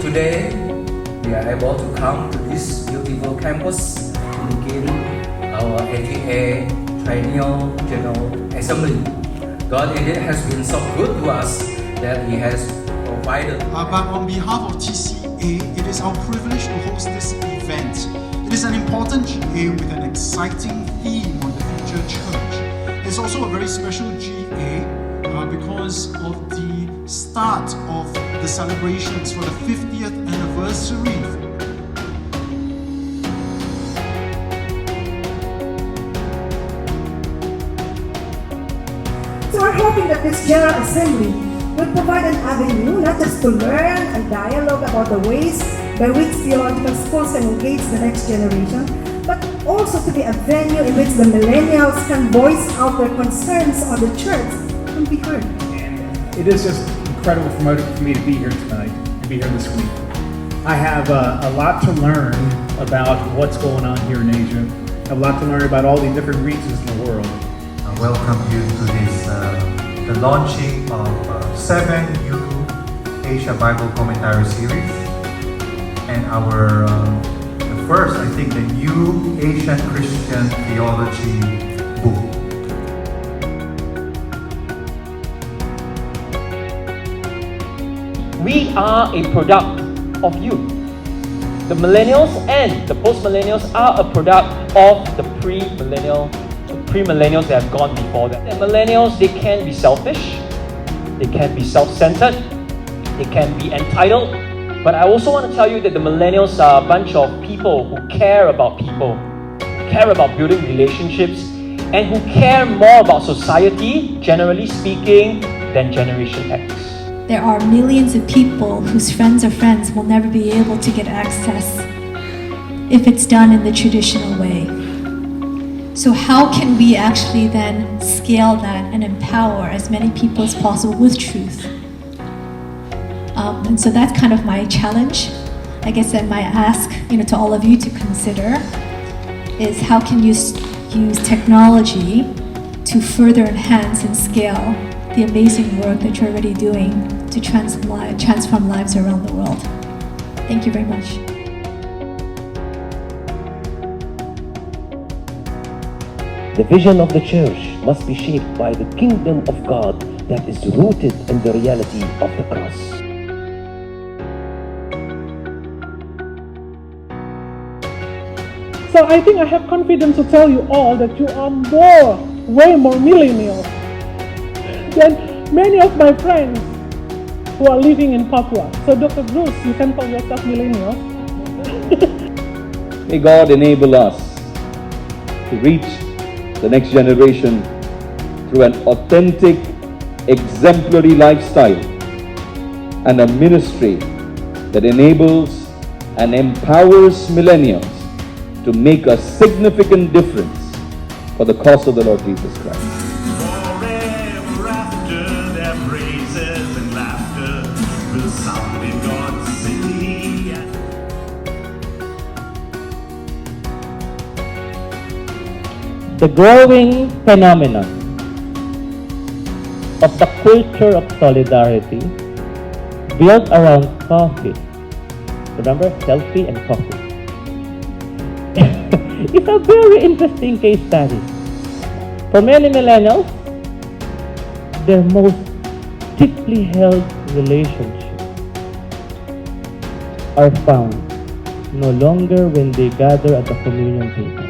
Today, we are able to come to this beautiful campus to begin our ATA Triennial General Assembly. God indeed has been so good to us that He has provided. But on behalf of TCA, it is our privilege to host this event. It is an important GA with an exciting theme on the future church. It's also a very special GA because of the start of the celebrations for the 50th anniversary. So we're hoping that this General Assembly will provide an avenue not just to learn and dialogue about the ways by which theological schools can engage the next generation, but also to be a venue in which the millennials can voice out their concerns on the church and be heard. It is just incredible for me to be here tonight, to be here this week. I have a lot to learn about what's going on here in Asia. I have a lot to learn about all the different regions in the world. I welcome you to this, the launching of 7 new Asia Bible Commentary series, and our the first, I think, the new Asian Christian Theology book. We are a product of you. The millennials and the post-millennials are a product of the pre-millennials that have gone before them. And millennials, they can be selfish, they can be self-centered, they can be entitled. But I also want to tell you that the millennials are a bunch of people who care about people, care about building relationships, and who care more about society, generally speaking, than Generation X. There are millions of people whose friends of friends will never be able to get access if it's done in the traditional way. So how can we actually then scale that and empower as many people as possible with truth? And so that's kind of my challenge. I guess that my ask, to all of you to consider is how can you use technology to further enhance and scale the amazing work that you're already doing to transform lives around the world. Thank you very much. The vision of the church must be shaped by the kingdom of God that is rooted in the reality of the cross. So I think I have confidence to tell you all that you are way more millennials than many of my friends who are living in Papua. So Dr. Bruce, you can call yourself millennial. May God enable us to reach the next generation through an authentic, exemplary lifestyle and a ministry that enables and empowers millennials to make a significant difference for the cause of the Lord Jesus Christ. Forever after their praises and laughter will sound in God's city. The growing phenomenon of the culture of solidarity built around coffee. Remember, selfie and coffee. It's a very interesting case study. For many millennials, their most deeply held relationships are found no longer when they gather at the communion table,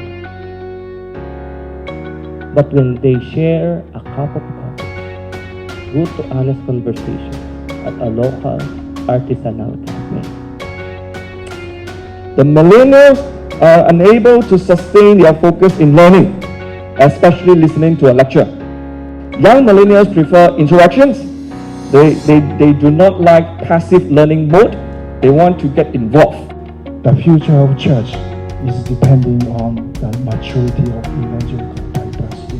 but when they share a cup of coffee, good to honest conversation at a local artisanal cafe. The millennials are unable to sustain their focus in learning, especially listening to a lecture. Young millennials prefer interactions. They do not like passive learning mode. They want to get involved. The future of church is depending on the maturity of evangelical diversity.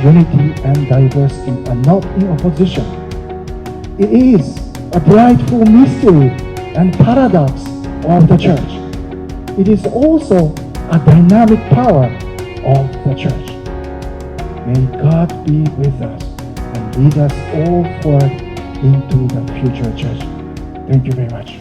Unity and diversity are not in opposition. It is a delightful mystery and paradox of the church. It is also a dynamic power of the church. May God be with us and lead us all forward into the future church. Thank you very much.